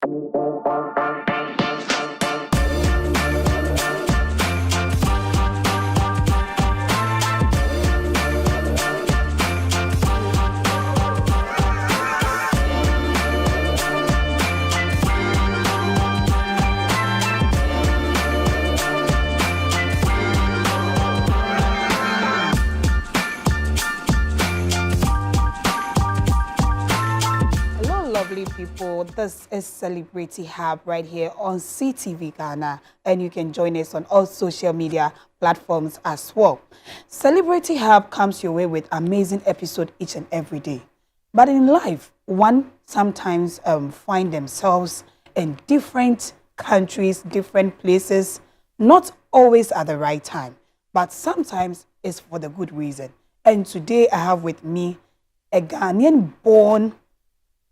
Lovely people, this is Celebrity Hub right here on CTV Ghana, and you can join us on all social media platforms as well. Celebrity Hub comes your way with amazing episode each and every day. But in life, one sometimes find themselves in different countries, different places, not always at the right time, but sometimes it's for the good reason. And today I have with me a Ghanaian-born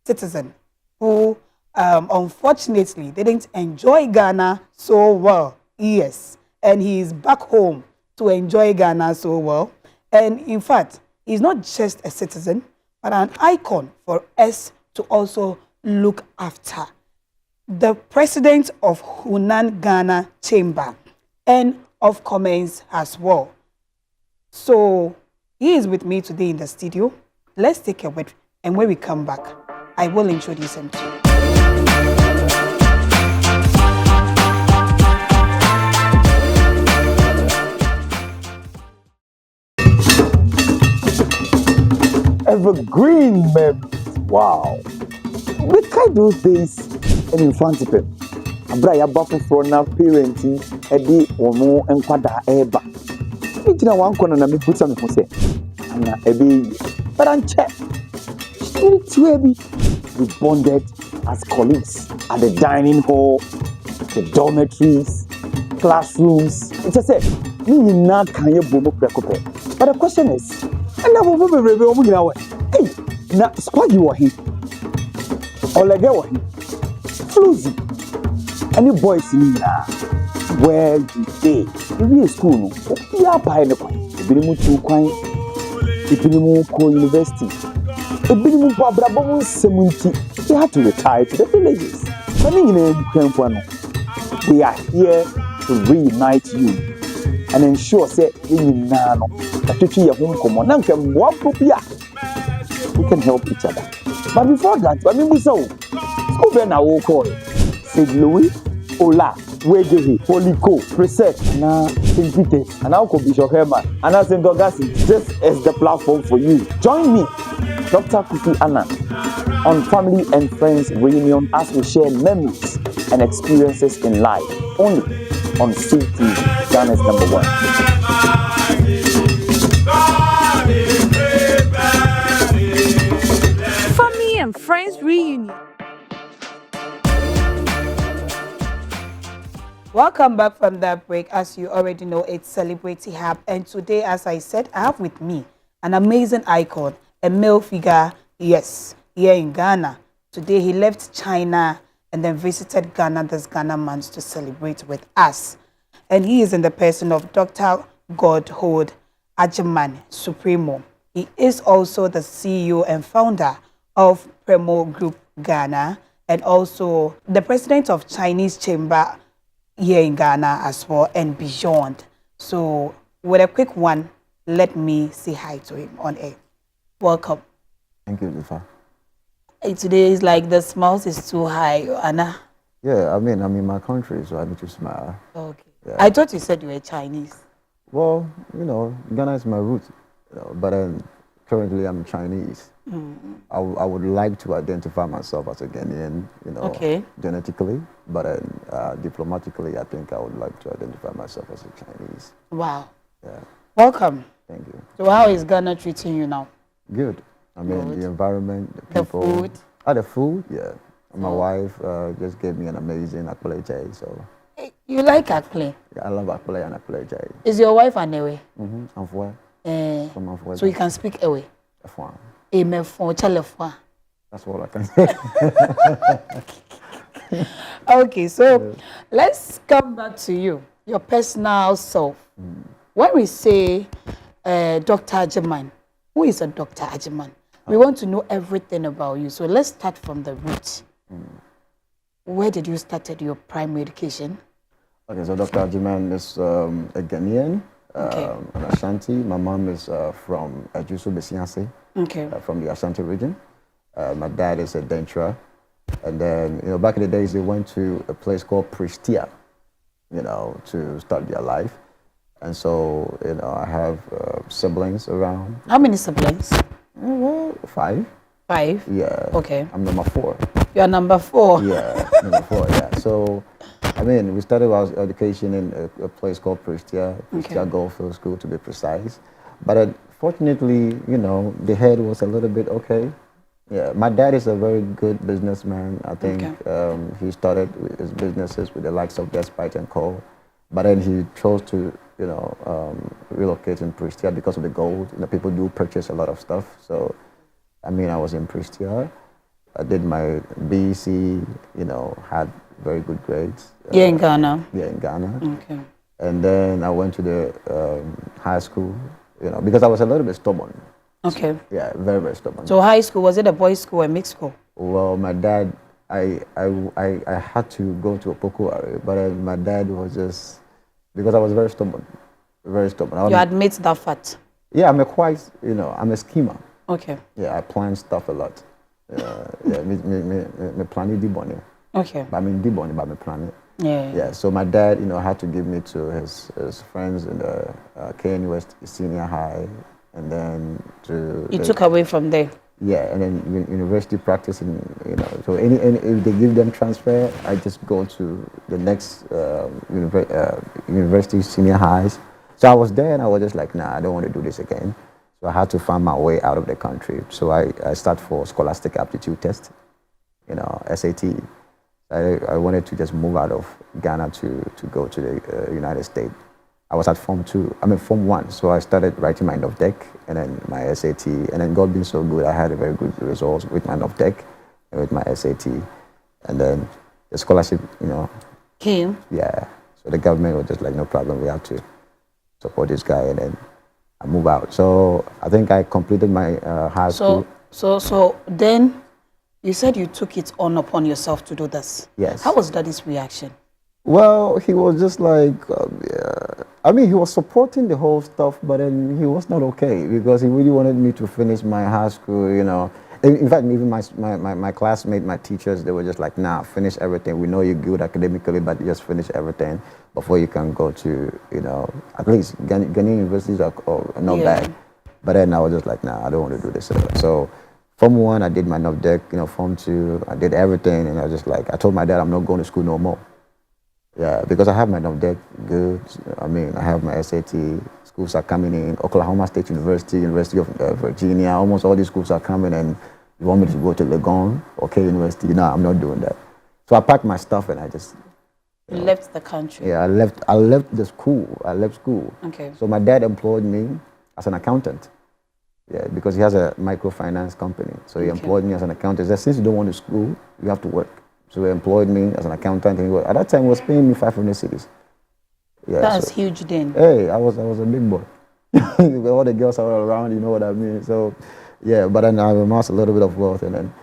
citizen who unfortunately didn't enjoy Ghana so well. Yes, and he is back home to enjoy Ghana so well. And in fact, he's not just a citizen, but an icon for us to also look after. The president of Hunan Ghana Chamber and of Commerce as well. So he is with me today in the studio. Let's take a word, and when we come back, I will introduce him to you. Evergreen memories. Wow. We kind those days in front of him. Abra bafu for na parenting edi omo enkwada eba. Me jina wan kono na me put am say. Ana ebe. But anche. We bonded as colleagues at the dining hall, the dormitories, classrooms. It's just said, but the question is, hey, now squad you were here, or like were here, Floozy, any boys in here, where you stay, maybe a school, you are by the point, the Binimu 2 Quine, the Binimu University. He had to retire to the villages. We are here to reunite you and ensure that we can help each other. But before that, I mean, we saw school call St. Louis, Ola, Wegehe, Holiko, Preset, St. Peter's, and Uncle Bishop Herman, and St. Augustine. This is the platform for you. Join me, Dr. Kufi Anna, on Family and Friends Reunion as we share memories and experiences in life, only on CTV, Ghana's #1. Family and Friends Reunion. Welcome back from that break. As you already know, it's Celebrity Hub, and today, as I said, I have with me an amazing icon, a male figure, yes, here in Ghana. Today he left China and then visited Ghana this Ghana month to celebrate with us. And he is in the person of Dr. Godhold Agyemang, Superemo. He is also the CEO and founder of Superemo Group Ghana, and also the president of Chinese Chamber here in Ghana as well and beyond. So with a quick one, let me say hi to him on air. Welcome. Thank you, Lufa. Today is like the smiles is too high, Anna. Yeah, I mean, I'm in my country, so I need to smile. Okay. Yeah. I thought you said you were Chinese. Well, you know, Ghana is my root, you know, but currently I'm Chinese. I would like to identify myself as a Ghanaian, you know, okay, genetically, but diplomatically, I think I would like to identify myself as a Chinese. Wow. Yeah. Welcome. Thank you. So how is Ghana treating you now? Good. I mean, Good. the environment, the people. The food. The food, yeah. My wife just gave me an amazing akple chai, so. You like akple? I love akple and akple chai. Is your wife an Ewe? I'm for so you can speak Ewe? F1. That's all I can say. Okay, so let's come back to you, your personal self. When we say Dr. Agyemang, who is a Dr. Agyemang? We want to know everything about you. So let's start from the root. Where did you started your primary education? Okay, so Dr. Agyemang is a Ghanaian, Okay. an Ashanti. My mom is from Okay. from the Ashanti region. My dad is a Dentra. And then, back in the days, they went to a place called Pristia, to start their life. And so, I have siblings around. How many siblings? Well, 5. 5. Yeah. Okay. I'm number 4. You are number 4. Yeah, number 4, yeah. So, I mean, we started our education in a place called Pristia Godhold School, to be precise. But fortunately, the head was a little bit okay. Yeah, my dad is a very good businessman. I think he started his businesses with the likes of Despite and Co. But then he chose to, relocate in Pristia because of the gold. People do purchase a lot of stuff. So, I mean, I was in Pristia. I did my BEC, had very good grades. Yeah, in Ghana. Yeah, in Ghana. Okay. And then I went to the high school, because I was a little bit stubborn. Okay. Yeah, very, very stubborn. So high school, was it a boys' school or a mixed school? Well, my dad, I had to go to a Opoku area, but my dad was just, because I was very stubborn, very stubborn. You admit that fact? Yeah, I'm a schemer. Okay. Yeah, I plan stuff a lot. Me plan it diboni. Okay. I mean diboni, but me plan it. Yeah. Yeah. So my dad, had to give me to his friends in the KNUS Senior High, and then to. You took away from there. Yeah, and then university practicing, So any if they give them transfer, I just go to the next university senior highs. So I was there, and I was just like, nah, I don't want to do this again. So I had to find my way out of the country. So I start for scholastic aptitude test, SAT. I wanted to just move out of Ghana to go to the United States. I was at Form 1. So I started writing my NOVDEC and then my SAT. And then God being so good, I had a very good results with my NOVDEC and with my SAT. And then the scholarship, Came. Yeah. So the government was just like, no problem, we have to support this guy. And then I move out. So I think I completed my high school. So then you said you took it on upon yourself to do this. Yes. How was Daddy's reaction? Well, he was just like, he was supporting the whole stuff, but then he was not okay because he really wanted me to finish my high school, In fact, even my classmates, my teachers, they were just like, nah, finish everything. We know you're good academically, but just finish everything before you can go to, at least Ghanaian universities are not bad. But then I was just like, nah, I don't want to do this. So Form 1, I did my NOVDEC, Form 2, I did everything. And I was just like, I told my dad I'm not going to school no more. Yeah, because I have my NOVDEC good. I have my SAT. Schools are coming in. Oklahoma State University, University of Virginia. Almost all these schools are coming, and you want me to go to Legon or K University? No, I'm not doing that. So I packed my stuff and I just left the country. Yeah, I left the school. I left school. Okay. So my dad employed me as an accountant. Yeah, because he has a microfinance company. So he employed me as an accountant. He said, since you don't want to school, you have to work. So he employed me as an accountant, and at that time he was paying me 500 cedis. Yeah, that's huge then. Hey, I was a big boy. All the girls are around, you know what I mean? So, yeah, but then I amassed a little bit of wealth, and then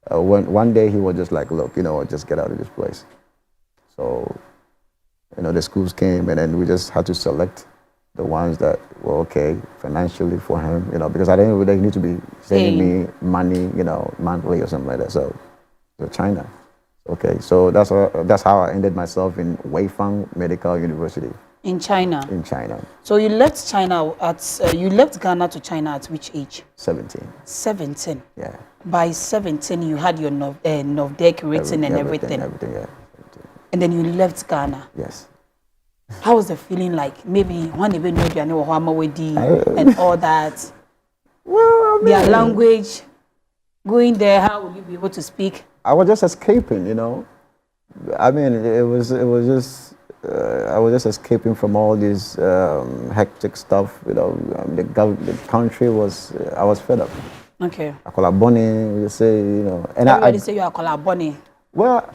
one day he was just like, look, just get out of this place. So, the schools came, and then we just had to select the ones that were okay financially for him, because at the end of the day, he need to be sending me money, monthly or something like that. So China. Okay, so that's how I ended myself in Weifang Medical University. In China? In China. So you left China you left Ghana to China at which age? 17. 17? Yeah. By 17, you had your NOVDEC written and everything? Everything, yeah. 17. And then you left Ghana? Yes. How was the feeling like? Maybe one even know and all that? Well, their language, going there, how will you be able to speak? I was just escaping, it was just I was just escaping from all this hectic stuff, the country was, I was fed up. Okay. Akolaboni, you say, and everybody say you are Akolaboni. Well,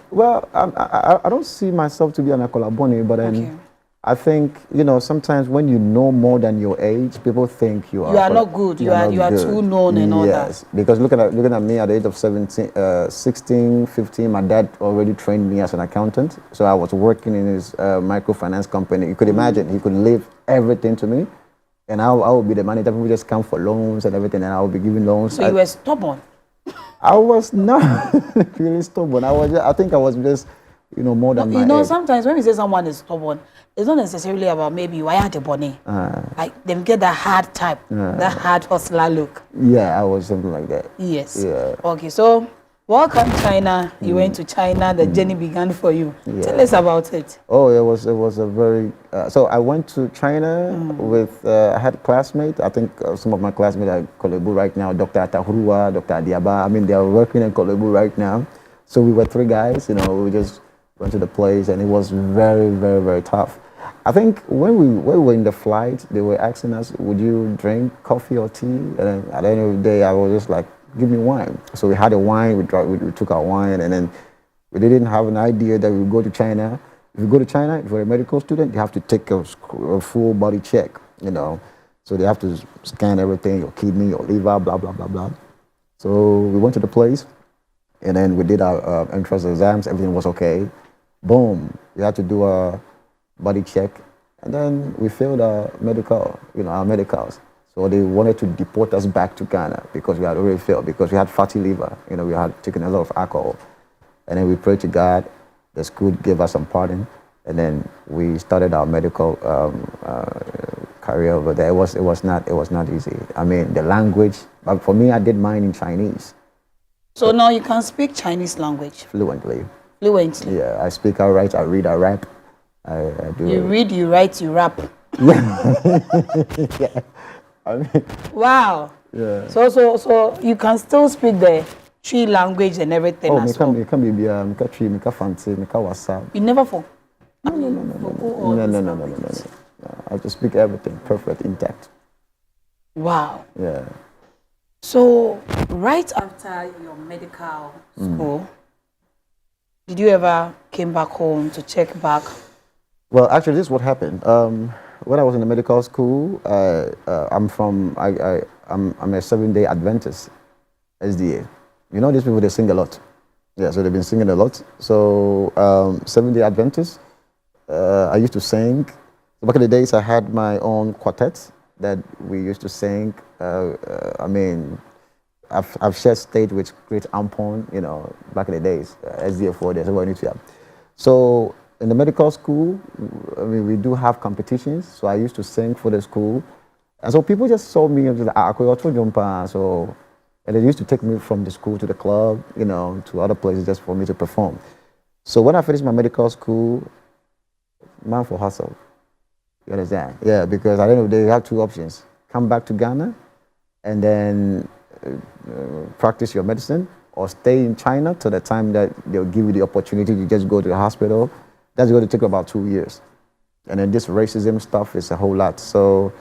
I don't see myself to be an Akolaboni, but then I think, sometimes when you know more than your age, people think You are not good. You are too known and all that. Yes, because looking at me at the age of 16, 15, my dad already trained me as an accountant. So I was working in his microfinance company. You could imagine, he could leave everything to me. And I would be the manager. People just come for loans and everything, and I would be giving loans. So you were stubborn. I was not really stubborn. I think I was just, more than my age. Sometimes when we say someone is stubborn, it's not necessarily about maybe why are the bunny. Like them get that hard type, that hard hustler look. Yeah, I was something like that. Yes. Yeah. Okay, so welcome China. You went to China. The journey began for you. Yeah. Tell us about it. Oh, it was a very. So I went to China with. I had a classmate. I think some of my classmates are in Kolebu right now. Dr. Atahurua, Dr. Adiaba. I mean, they are working in Kolebu right now. So we were 3 guys. We just went to the place, and it was very, very, very tough. I think when we were in the flight, they were asking us, "Would you drink coffee or tea?" And then at the end of the day, I was just like, "Give me wine." So we had a wine. We took our wine, and then we didn't have an idea that we would go to China. If you go to China, if you're a medical student, you have to take a full body check. So they have to scan everything: your kidney, your liver, blah blah blah blah. So we went to the place, and then we did our entrance exams. Everything was okay. Boom, we had to do a body check, and then we failed our medicals. So they wanted to deport us back to Ghana because we had already failed, because we had fatty liver. We had taken a lot of alcohol. And then we prayed to God. The school gave us some pardon, and then we started our medical career over there. It was not easy. I mean, the language. But for me, I did mine in Chinese. So now you can speak Chinese language Fluently. fluently. Yeah, I speak, I write, I read, I rap. I do. You read, you write, you rap. Yeah. I mean, Wow. yeah. So you can still speak the Tree language and everything as well. me can be tree, me can fancy, me can WhatsApp. You never for. No. I just speak everything perfect, intact. Wow. Yeah. So right after your medical school, did you ever came back home to check back? Well, actually, this is what happened. When I was in the medical school, I'm a 7-day Adventist, SDA. These people, they sing a lot. Yeah, so they've been singing a lot. So 7-day Adventist, I used to sing. Back in the days, I had my own quartet that we used to sing. I mean, I've shared stage with great Ampon, back in the days, SDA 4 days, everybody knew. So in the medical school, I mean, we do have competitions. So I used to sing for the school. And so people just saw me and just like, so, and they used to take me from the school to the club, to other places just for me to perform. So when I finished my medical school, man for hustle. You understand? Yeah, because at the end of the day, you have 2 options. Come back to Ghana and then practice your medicine, or stay in China till the time that they'll give you the opportunity to just go to the hospital. That's going to take about 2 years. And then this racism stuff is a whole lot. So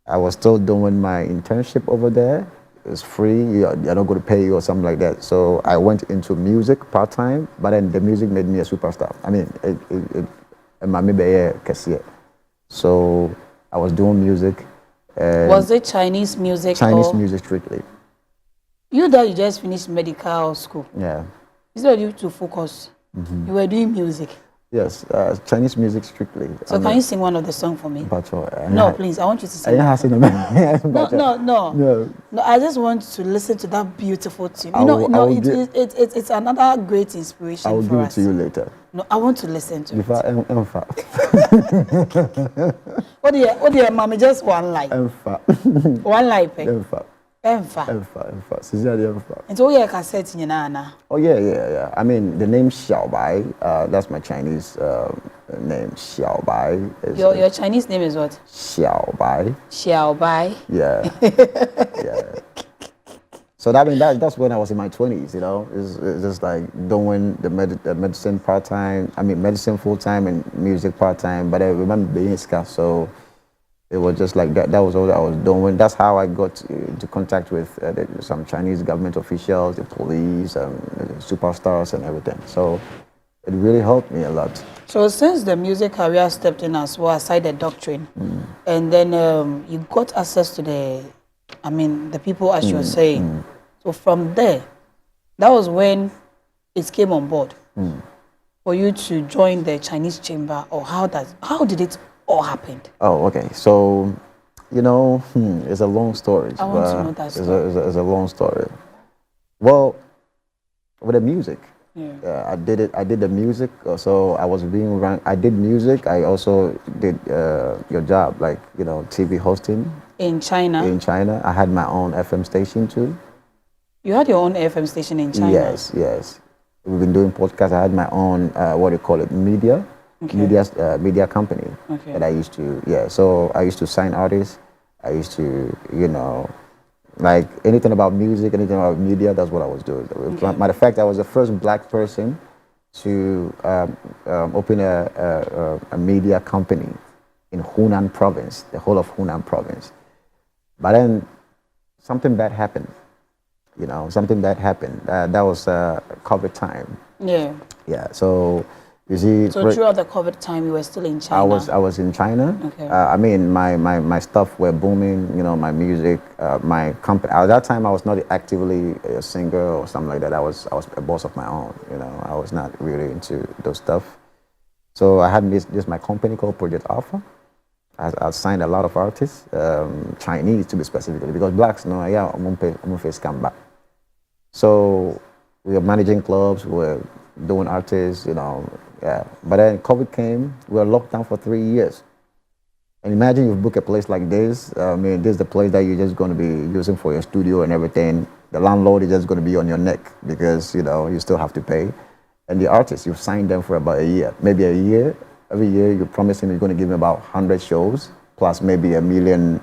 I was still doing my internship over there. It's free. You're not going to pay you or something like that. So I went into music part-time, but then the music made me a superstar. I mean, so I was doing music. Was it Chinese music? Chinese music strictly. You just finished medical school. Yeah. Instead of you to focus, you were doing music. Yes, Chinese music strictly. So can you sing one of the songs for me? Bacho, No, please, I want you to sing. No. I just want to listen to that beautiful tune. It's another great inspiration I will for give us. it to you later. No, I want to listen to it. Emfa. What do you, mommy? Just one line. Emfa. One line. Emfa. Emfa. Sincerely, Emfa. And so you cassette in Nana. Oh yeah. I mean, the name Xiaobai. That's my Chinese name. Xiaobai. Your Chinese name is what? Xiaobai. Xiaobai. Yeah. Yeah. So that's when I was in my 20s. It's just like doing the medicine part-time. I mean, medicine full-time and music part-time. But I remember being scarce, so it was just like that. That was all that I was doing. That's how I got into contact with some Chinese government officials, the police, superstars, and everything. So it really helped me a lot. So since the music career stepped in as well, aside the doctrine, and then you got access to the people as you were saying. So from there, that was when it came on board for you to join the Chinese chamber, or how did it all happen? Oh, okay. So, it's a long story. I want to know that story. It's a long story. Well, with the music, Yeah. I did it. I did the music. So I was being run. I did music. I also did your job, like TV hosting In China, in China. I had my own FM station too. you had your own FM station in China. Yes, yes. We've been doing podcasts. I had my own what do you call it? Media company Okay. that I used to. Yeah. So I used to sign artists. I used to like anything about music, anything about media. That's what I was doing. Okay. Matter of fact, I was the first black person to open a media company in Hunan province, the whole of Hunan province. But then something bad happened. Something bad happened. That was COVID time. Yeah. Yeah. So you see. So throughout the COVID time, you were still in China. I was in China. Okay. I mean, my stuff were booming. My music, my company. At that time, I was not actively a singer or something like that. I was a boss of my own. I was not really into those stuff. So I had this my company called Project Alpha. I signed a lot of artists, Chinese to be specifically, because blacks, I'm face come back. So we were managing clubs, we were doing artists, yeah. But then COVID came, we were locked down for 3 years. And imagine you book a place like this. I mean, this is the place that you're just going to be using for your studio and everything. The landlord is just going to be on your neck because, you still have to pay. And the artists, you've signed them for about a year, maybe a year. Every year you promise him you're going to give him about 100 shows plus maybe $1 million.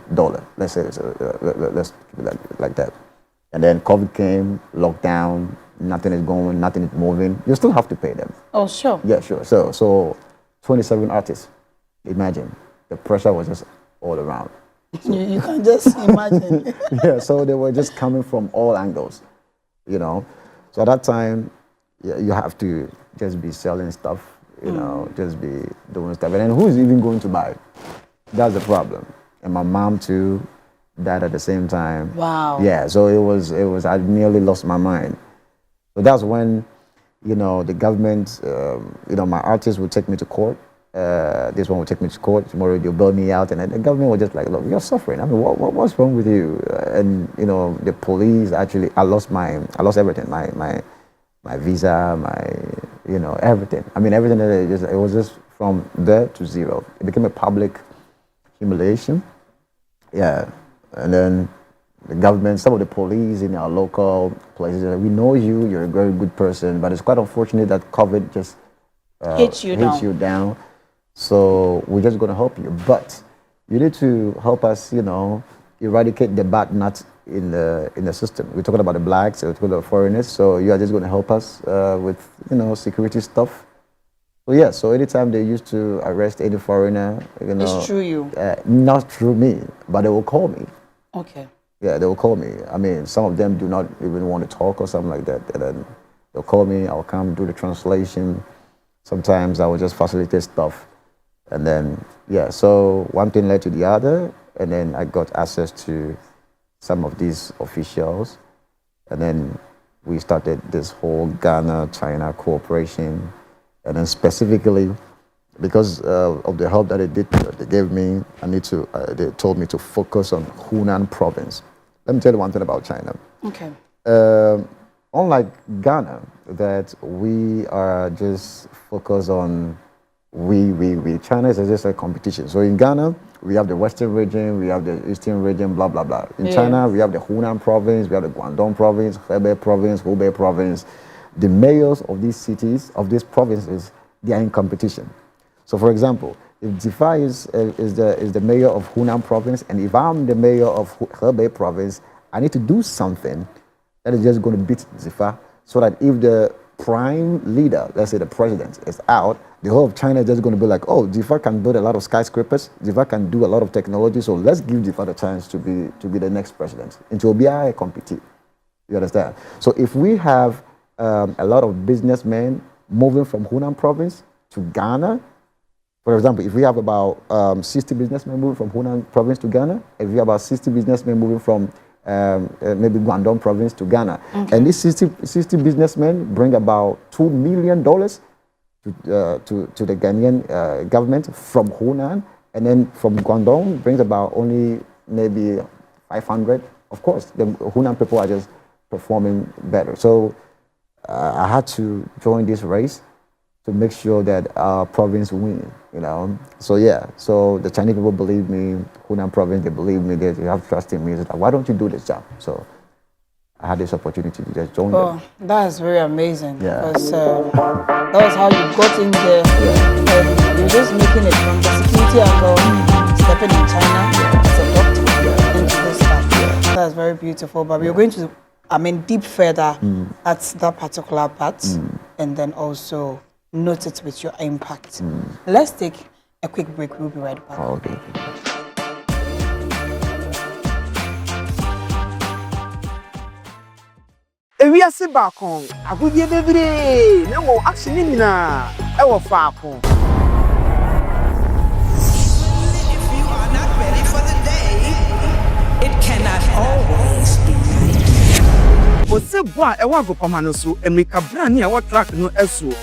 Let's say let's keep it like that. And then COVID came, lockdown, nothing is going, nothing is moving. You still have to pay them. Oh, sure. Yeah, sure. So 27 artists. Imagine the pressure was just all around. You can just imagine. Yeah, so they were just coming from all angles, So at that time, you have to just be selling stuff. Just be doing stuff. And then who's even going to buy? That's the problem. And my mom too died at the same time. Wow. Yeah, so it was, I nearly lost my mind. So that's when, the government, my artists would take me to court. This one would take me to court. Tomorrow they'll bail me out. And then the government was just like, look, you're suffering. I mean, what's wrong with you? And, the police actually, I lost everything. My visa, everything. I mean, everything. It was just from there to zero. It became a public humiliation. Yeah. And then the government, some of the police in our local places, we know you're a very good person, but it's quite unfortunate that COVID just hits you down. So we're just going to help you. But you need to help us, eradicate the bad nuts in the system. We're talking about the blacks, we're talking about foreigners, so you are just going to help us with security stuff. So yeah, so anytime they used to arrest any foreigner, It's through you. Not through me, but they will call me. Okay. Yeah, they will call me. I mean, some of them do not even want to talk or something like that, and then they'll call me. I'll come do the translation. Sometimes I will just facilitate stuff, and then yeah. So one thing led to the other, and then I got access to some of these officials, and then we started this whole Ghana-China cooperation, and then specifically because of the help that they gave me, they told me to focus on Hunan province. Let me tell you one thing about China. Okay. Unlike Ghana, that we are just focused on we. China is just a competition. So in Ghana, we have the Western region, we have the Eastern region, blah, blah, blah. In China, we have the Hunan province, we have the Guangdong province, Hebei province, Hubei province. The mayors of these cities, of these provinces, they are in competition. So for example, if Zifa is the mayor of Hunan province, and if I'm the mayor of Hebei province, I need to do something that is just going to beat Zifa, so that if the prime leader, let's say the president, is out, the whole of China is just going to be like, oh, Zifa can build a lot of skyscrapers, Zifa can do a lot of technology, so let's give Zifa the chance to be the next president. And to be a compete. You understand? So if we have a lot of businessmen moving from Hunan province to Ghana, for example, if we have about 60 businessmen moving from Hunan province to Ghana, if we have about 60 businessmen moving from maybe Guangdong province to Ghana, and these 60 businessmen bring about $2 million to the Ghanaian government from Hunan, and then from Guangdong brings about only maybe 500. Of course, the Hunan people are just performing better. So I had to join this race to make sure that our province win, you know. So yeah, so the Chinese people believe me, Hunan province, they believe me, they have trust in me. So like, why don't you do this job? So I had this opportunity to just join them. Oh, that's very amazing. Yeah. Because that was how you got in there. And you're just making it from the security angle, stepping in China as a doctor into this stuff. That's very beautiful. But we're going to, deep further at that particular part and then also note it with your impact. Let's take a quick break. We'll be right back. Okay. Ewiase baako agodie bebree na mo action ni nyinaa e wo faako. If you are not ready for the day, it cannot always be night. Ose bo a e wa agopama no so America brand ni e wo track no esuo.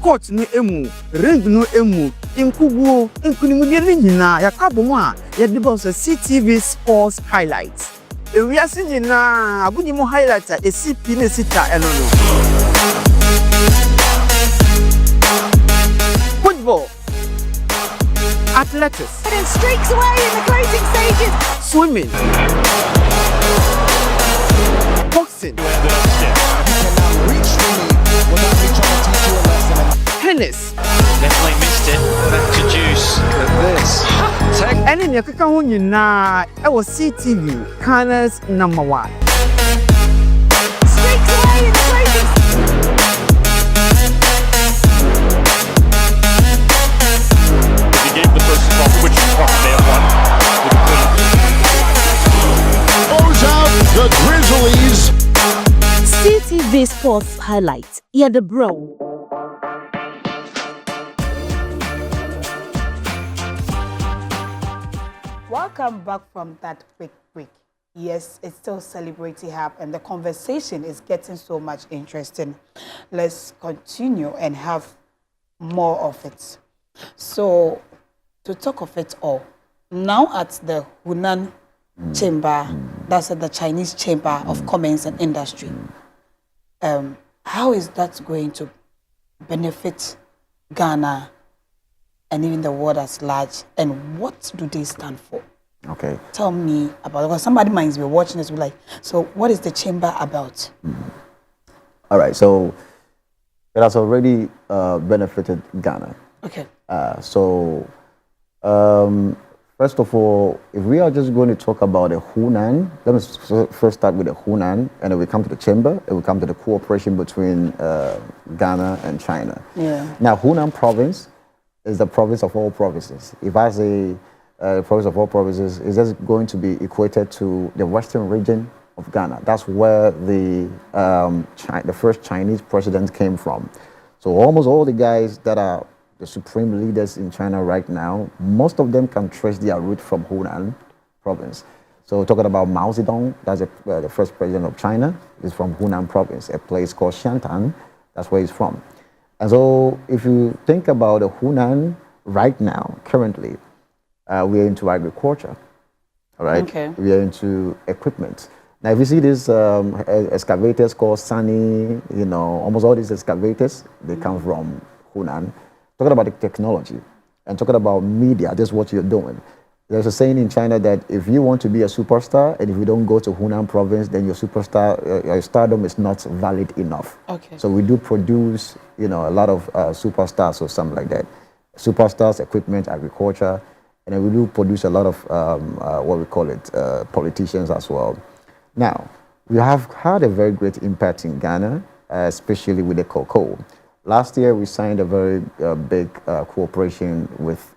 Court no emu, ring no emu, inkuguo, inkunimudie ni nyinaa yakabo mu a ye de bo so CTV Sports Highlights. Ewiase nyinaa agudi mo highlights a ECP ne sita eno no. Football, athletics, And it streaks away in the closing stages. swimming, boxing, tennis, Definitely missed it. Back to Juice. Look at this. and in your kaka ho nyinaa e wo CTV Ghana's #1. Streaks away in the closing If he gave the first ball, which probably have won. Goes out the Grizzlies. CTV Sports Highlights. Yeah, the bro. Welcome back from that quick break. Yes, it's still Celebrity Hub and the conversation is getting so much interesting. Let's continue and have more of it. So, to talk of it all, now at the Hunan Chamber, that's at the Chinese Chamber of Commerce and Industry, how is that going to benefit Ghana and even the world at large, and what do they stand for? Okay. Tell me about it, because somebody might be watching this, be like, so what is the chamber about? All right, so it has already benefited Ghana. Okay. First of all, if we are just going to talk about the Hunan, let me first start with the Hunan, and then we come to the chamber, and we come to the cooperation between Ghana and China. Yeah. Now, Hunan province is the province of all provinces. If I say province of all provinces, it's just going to be equated to the western region of Ghana. That's where the first Chinese president came from. So almost all the guys that are the supreme leaders in China right now, most of them can trace their root from Hunan province. So talking about Mao Zedong, that's the first president of China, is from Hunan province, a place called Shantan. That's where he's from. And so if you think about the Hunan right now, currently, we are into agriculture, all right? Okay. We are into equipment. Now, if you see these excavators called Sani, you know, almost all these excavators, they come from Hunan. Talking about the technology and talking about media, this is what you're doing. There's a saying in China that if you want to be a superstar and if you don't go to Hunan province, then your stardom is not valid enough. Okay. So we do produce, you know, a lot of superstars or something like that. Superstars, equipment, agriculture, and then we do produce a lot of what we call it, politicians as well. Now, we have had a very great impact in Ghana, especially with the cocoa. Last year, we signed a very big cooperation with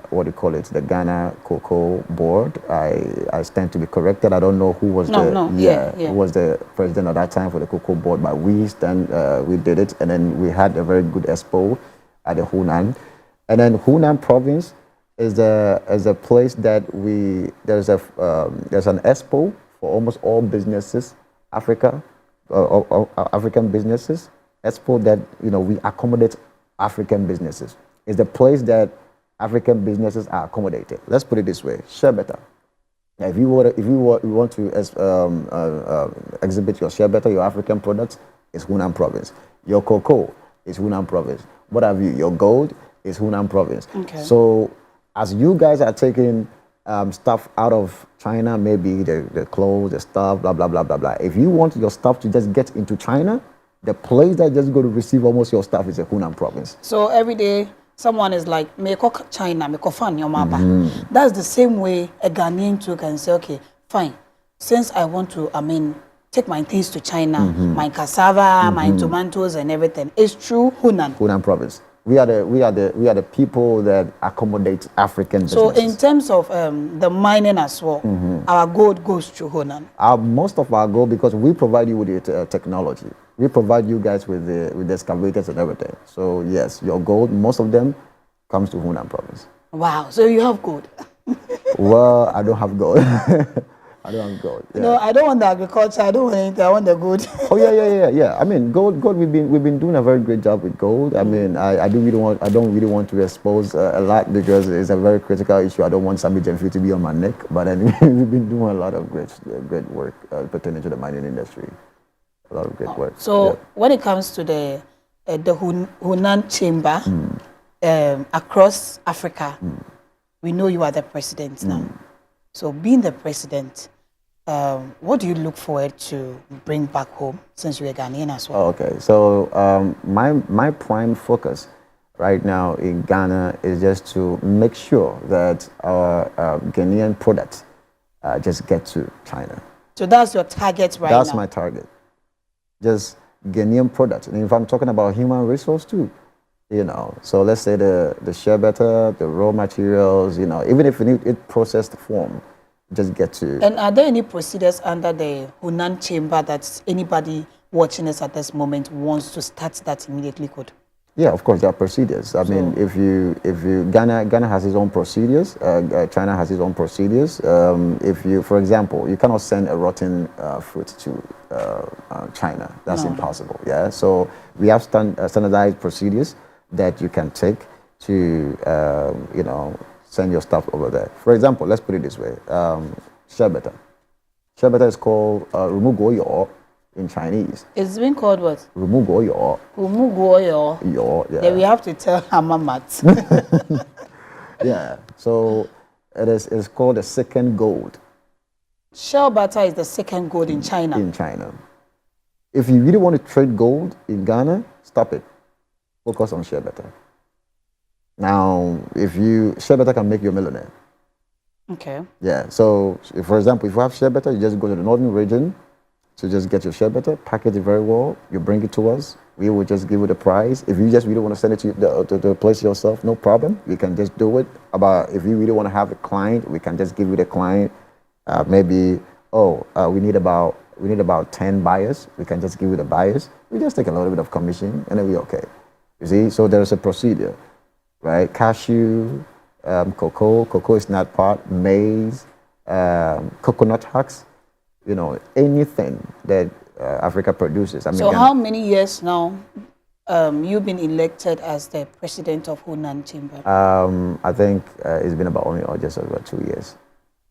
what do you call it, the Ghana Cocoa Board. I stand to be corrected. I don't know who was who was the president at that time for the Cocoa Board, but we did it, and then we had a very good expo at the Hunan. And then Hunan province is a place that there's an expo for almost all businesses, African businesses, expo that we accommodate African businesses. It's the place that African businesses are accommodated. Let's put it this way: share better. Now, if you want to exhibit your share better, your African products, it's Hunan province. Your cocoa is Hunan province. What have you? Your gold is Hunan province. Okay. So as you guys are taking stuff out of China, maybe the clothes, the stuff, blah, blah, blah, blah, blah. If you want your stuff to just get into China, the place that just go to receive almost your stuff is the Hunan province. So every day, someone is like, me ko China, me ko fan your mapa. That's the same way a Ghanaian too can say, okay, fine. Since I want to, take my things to China, my cassava, my tomatoes and everything. It's true Hunan. Hunan province. We are the people that accommodate African businesses. So in terms of the mining as well, our gold goes to Hunan. Most of our gold, because we provide you with the technology. We provide you guys with the excavators and everything. So yes, your gold, most of them comes to Hunan province. Wow, so you have gold. Well, I don't have gold. I don't have gold. Yeah. No, I don't want the agriculture. I don't want anything. I want the gold. Oh yeah. I mean, gold. We've been doing a very great job with gold. I mean, I don't really want to expose a lot because it's a very critical issue. I don't want Sami Jemfi to be on my neck. But anyway, we've been doing a lot of great work pertaining to the mining industry. A lot of great work. So when it comes to the Hunan chamber across Africa, we know you are the president now. So being the president, what do you look forward to bring back home since you're Ghanaian as well? Okay, so my prime focus right now in Ghana is just to make sure that our Ghanaian products just get to China. So that's your target right now? That's my target. Just Ghanaian products. And if I'm talking about human resource too, so let's say the share better, the raw materials, even if it processed form, just get to. And are there any procedures under the Hunan chamber that anybody watching us at this moment wants to start that immediately could? Yeah, of course, there are procedures. I mean, if you Ghana has its own procedures, China has its own procedures. If you, for example, you cannot send a rotten fruit to China. That's impossible. Yeah, so we have standardized procedures that you can take to, send your stuff over there. For example, let's put it this way: sherbeta. Sherbeta is called rumugoyo in Chinese. It's been called what? Rumugoyo. Rumugoyo. Yeah. Then we have to tell Hamamat. Yeah. So it's called the second gold. Shell butter is the second gold in China. In China. If you really want to trade gold in Ghana, stop it. Focus on share better. Now, share better can make you a millionaire. Okay. Yeah. So, for example, if you have share better, you just go to the northern region to just get your share better, package it very well. You bring it to us. We will just give you the price. If you just really want to send it to the place yourself, no problem. We can just do it. But if you really want to have a client, we can just give you the client. Maybe we need about 10 buyers. We can just give you the buyers. We just take a little bit of commission, and then we're okay. You see, so there is a procedure, right? Cashew, cocoa is not part, maize, coconut husk, anything that Africa produces. I mean, so how many years now you've been elected as the president of Hunan Chamber? I think it's been about just over 2 years.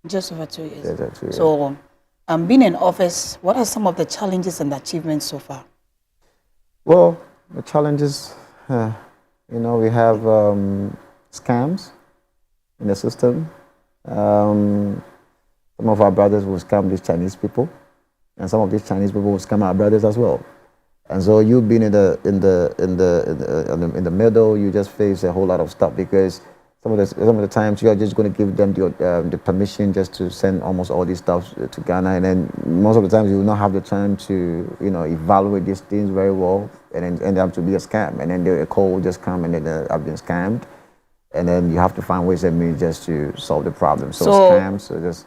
Just over 2 years. Just over 2 years. So, being in office, what are some of the challenges and achievements so far? Well, the challenges, we have scams in the system. Some of our brothers will scam these Chinese people, and some of these Chinese people will scam our brothers as well. And so you being in the middle, you just face a whole lot of stuff because some of the times you are just going to give them the permission just to send almost all these stuff to Ghana, and then most of the times you will not have the time to evaluate these things very well, and then end up to be a scam, and then a call will just come and then I've been scammed, and then you have to find ways and means just to solve the problem. So scams,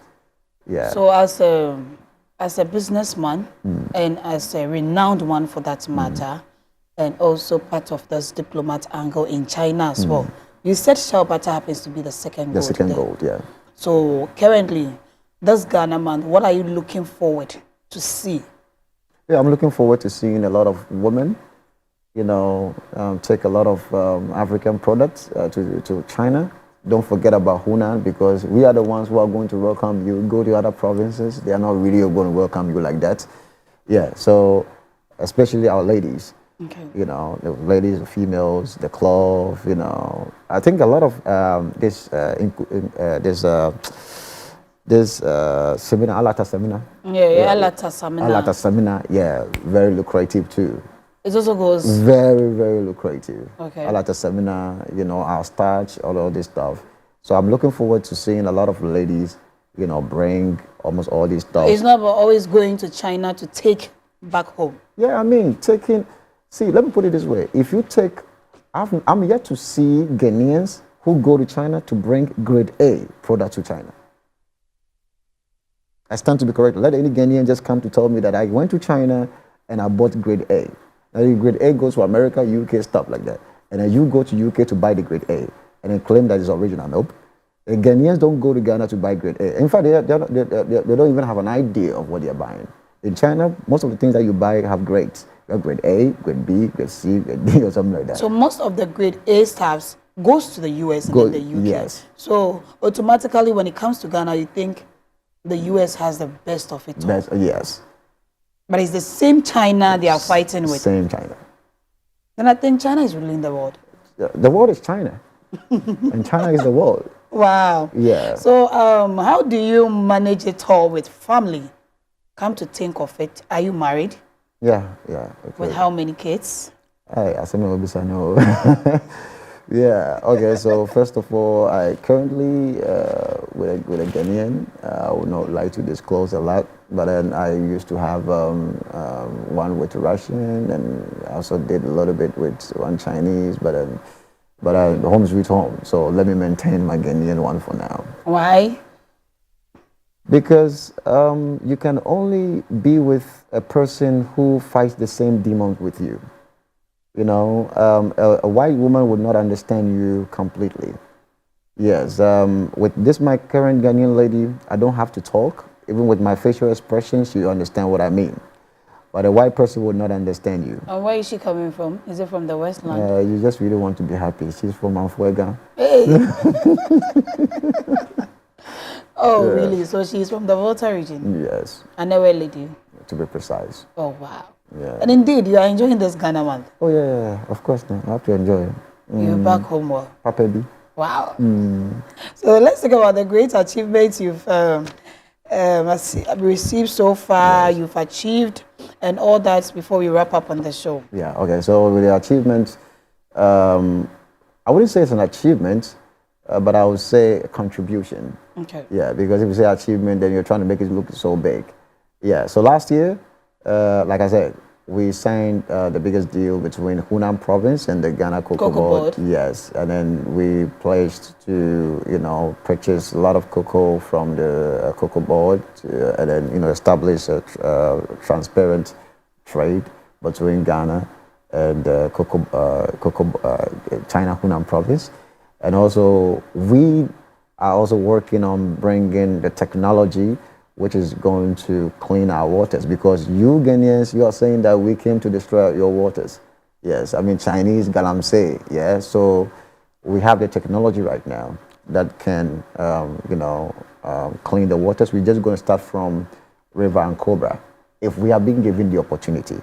yeah. So as a businessman and as a renowned one for that matter, and also part of this diplomat angle in China as well. You said Shao Butter happens to be the second The gold. second there. gold, yeah. So currently, this Ghana man, what are you looking forward to see? Yeah, I'm looking forward to seeing a lot of women, take a lot of African products to China. Don't forget about Hunan, because we are the ones who are going to welcome you. Go to other provinces, they are not really going to welcome you like that. Yeah, so especially our ladies. Okay. The ladies, the females, the cloth, I think a lot of this seminar, Alata seminar. Yeah, Alata Samina. Alata seminar, yeah, very lucrative too. It also goes. Very, very lucrative. Okay. Alata seminar, our starch, all of this stuff. So I'm looking forward to seeing a lot of ladies, bring almost all this stuff. It's not about always going to China to take back home. Yeah, I mean, see, let me put it this way. If you take, I'm yet to see Ghanaians who go to China to bring grade A product to China. I stand to be corrected. Let any Ghanaian just come to tell me that I went to China and I bought grade A. Now, the grade A goes to America, UK, stuff like that. And then you go to UK to buy the grade A and then claim that it's original. Nope. The Ghanaians don't go to Ghana to buy grade A. In fact, they don't even have an idea of what they're buying. In China, most of the things that you buy have grades. You have grade A, grade B, grade C, grade D, or something like that. So most of the grade A stuffs goes to the US and then the UK. Yes. So automatically, when it comes to Ghana, you think the US has the best of it all. Yes. But it's the same China they are fighting with. Same China. Then I think China is ruling the world. The world is China. And China is the world. Wow. Yeah. So how do you manage it all with family? Come to think of it, are you married? Yeah. Okay. With how many kids? I know. Yeah. Okay. So first of all, I currently with a Ghanaian. I would not like to disclose a lot, but then I used to have one with Russian, and I also did a little bit with one Chinese, but home is sweet home. So let me maintain my Ghanaian one for now. Why? Because you can only be with a person who fights the same demons with you. A white woman would not understand you completely. Yes, with this, my current Ghanaian lady, I don't have to talk. Even with my facial expressions, you understand what I mean. But a white person would not understand you. And where is she coming from? Is it from the Westland? You just really want to be happy. She's from Anfuega. Hey. Oh, really? So she's from the Volta region? Yes. And where lady? To be precise. Oh, wow. Yeah. And indeed, you are enjoying this Ghana month. Oh, yeah. Of course, I have to enjoy it. You're back home well. Papa B. Wow. So let's talk about the great achievements you've received so far, you've achieved, and all that before we wrap up on the show. Yeah, okay. So with the achievements, I wouldn't say it's an achievement, but I would say a contribution. Okay. Yeah, because if you say achievement, then you're trying to make it look so big. Yeah, so last year, like I said, we signed the biggest deal between Hunan province and the Ghana Cocoa Board. Yes, and then we pledged to, purchase a lot of cocoa from the Cocoa Board, and then, establish a transparent trade between Ghana and China Hunan province. And also, we are also working on bringing the technology which is going to clean our waters, because you Ghanaians, you are saying that we came to destroy your waters. Yes, I mean Chinese galamsey. Yeah, so we have the technology right now that can, clean the waters. We're just going to start from River and Cobra, if we are being given the opportunity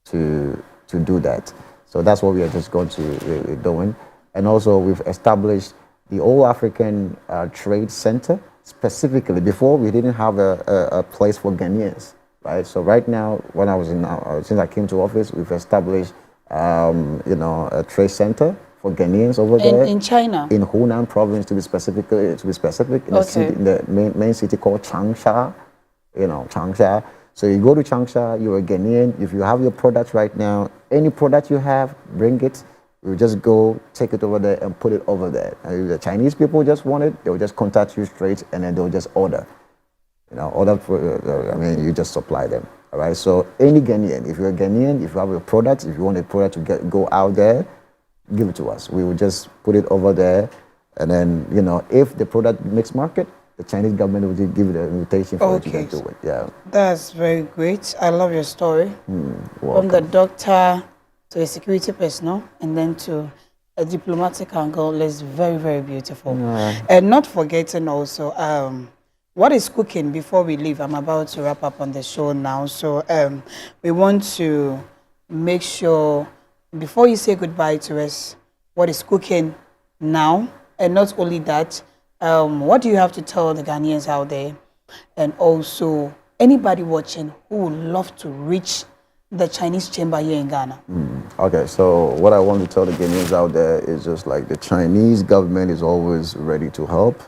to do that. So that's what we are just going to doing. And also we've established the All African Trade Center. Specifically, before we didn't have a place for Ghanaians, right? So right now, when I was since I came to office, we've established, a trade center for Ghanaians over there in China, in Hunan province, to be specific, in the city, in the main city called Changsha, Changsha. So you go to Changsha, you're a Ghanaian. If you have your products right now, any product you have, bring it. You just go take it over there and put it over there. And if the Chinese people just want it, they'll just contact you straight, and then they'll just order. You just supply them. All right. So any Ghanaian, if you're a Ghanaian, if you have a product, if you want a product to go out there, give it to us. We will just put it over there, and then if the product makes market, the Chinese government will just give you the invitation for you to do it. Yeah. That's very great. I love your story. From the doctor to a security personnel and then to a diplomatic angle is very, very beautiful. And not forgetting also, what is cooking before we leave? I'm about to wrap up on the show now. So we want to make sure, before you say goodbye to us, what is cooking now? And not only that, what do you have to tell the Ghanaians out there? And also, anybody watching who would love to reach the Chinese chamber here in Ghana? Okay, so what I want to tell the Ghanaians out there is just like the Chinese government is always ready to help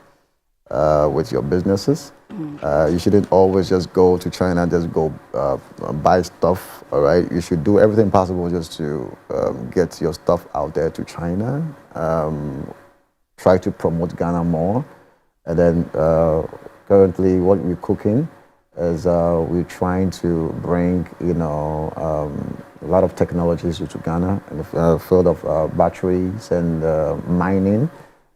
with your businesses. You shouldn't always just go to China, just go buy stuff, all right? You should do everything possible just to get your stuff out there to China. Try to promote Ghana more. And then currently what we're cooking is we're trying to bring, a lot of technologies to Ghana in the field of batteries and mining.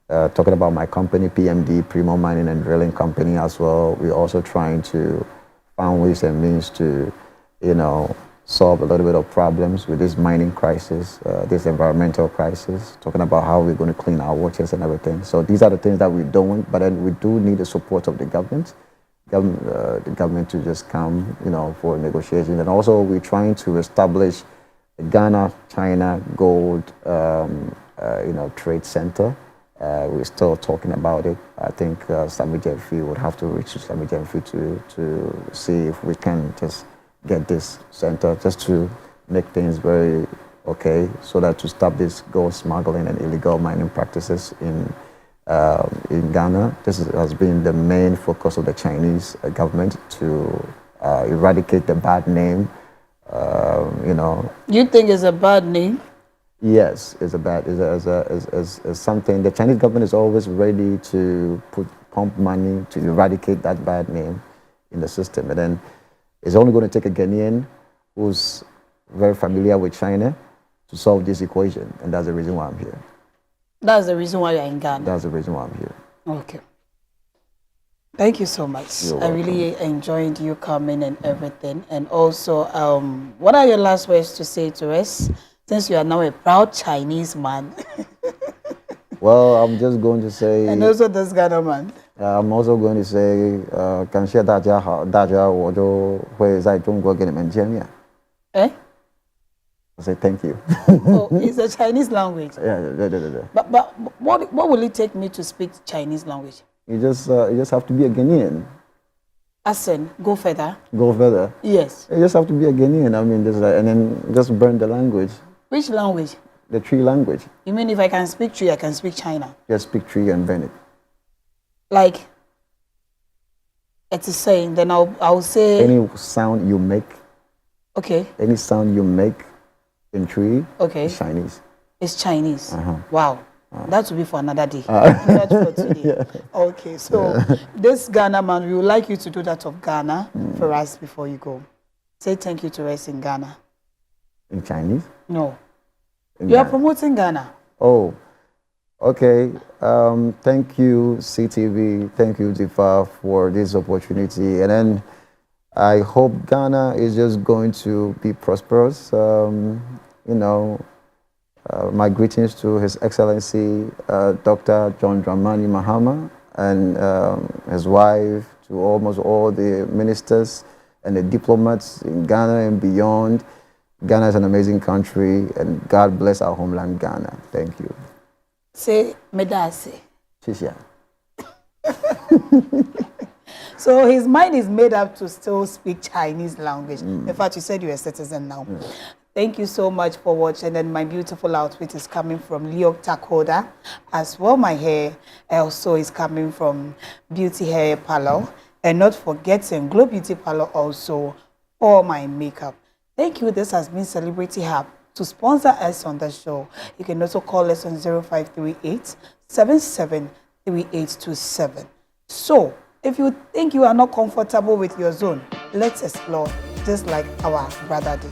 Talking about my company, PMD, Primo Mining and Drilling Company as well. We're also trying to find ways and means to, solve a little bit of problems with this mining crisis, this environmental crisis, talking about how we're going to clean our waters and everything. So these are the things that we're doing, but then we do need the support of the government. The government to just come, for negotiations. And also we're trying to establish the Ghana-China Gold, Trade Center. We're still talking about it. I think Sami Jemfi would have to reach Sami Jemfi to see if we can just get this center just to make things very okay, so that to stop this gold smuggling and illegal mining practices in Ghana. This has been the main focus of the Chinese government to eradicate the bad name. You think it's a bad name? Yes, it's something. The Chinese government is always ready to pump money to eradicate that bad name in the system, and then it's only going to take a Ghanaian who's very familiar with China to solve this equation, and that's the reason why I'm here. That's the reason why you're in Ghana? That's the reason why I'm here. Okay. Thank you so much. You're I really enjoyed you coming and everything. And also, what are your last words to say to us, since you are now a proud Chinese man? Well, I'm just going to say... And also this Ghana man. I'm also going to say, 感谢大家好，大家我都会在中国跟你们见面。Eh? I say thank you. Oh, it's a Chinese language. Yeah. But what will it take me to speak Chinese language? You just have to be a Ghanaian. As in, go further? Go further? Yes. You just have to be a Ghanaian. I mean, and then just burn the language. Which language? The Tree language. You mean if I can speak Tree, I can speak China? Just speak Tree and burn it. Like, it's a saying, then I'll say... Any sound you make. Okay. Any sound you make in Tree. Okay. Is Chinese. It's Chinese. Uh-huh. Wow. That will be for another day. Not for today. Yeah. Okay, so this Ghana man, we would like you to do that of Ghana for us before you go. Say thank you to us in Ghana. In Chinese? No. In You are Ghana. promoting Ghana. Oh, okay. Thank you, CTV. Thank you, Difa, for this opportunity. And then I hope Ghana is just going to be prosperous. My greetings to His Excellency Dr. John Dramani Mahama and his wife, to almost all the ministers and the diplomats in Ghana and beyond. Ghana is an amazing country, and God bless our homeland, Ghana. Thank you. Say, Medase. Shisha. So his mind is made up to still speak Chinese language. In fact, you said you're a citizen now. Thank you so much for watching. And my beautiful outfit is coming from Leok Takoda. As well, my hair also is coming from Beauty Hair Parlor. And not forgetting Glow Beauty Parlor also for my makeup. Thank you. This has been Celebrity Hub. To sponsor us on the show, you can also call us on 0538 773827. So, if you think you are not comfortable with your zone, let's explore just like our brother did.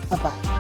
Bye-bye.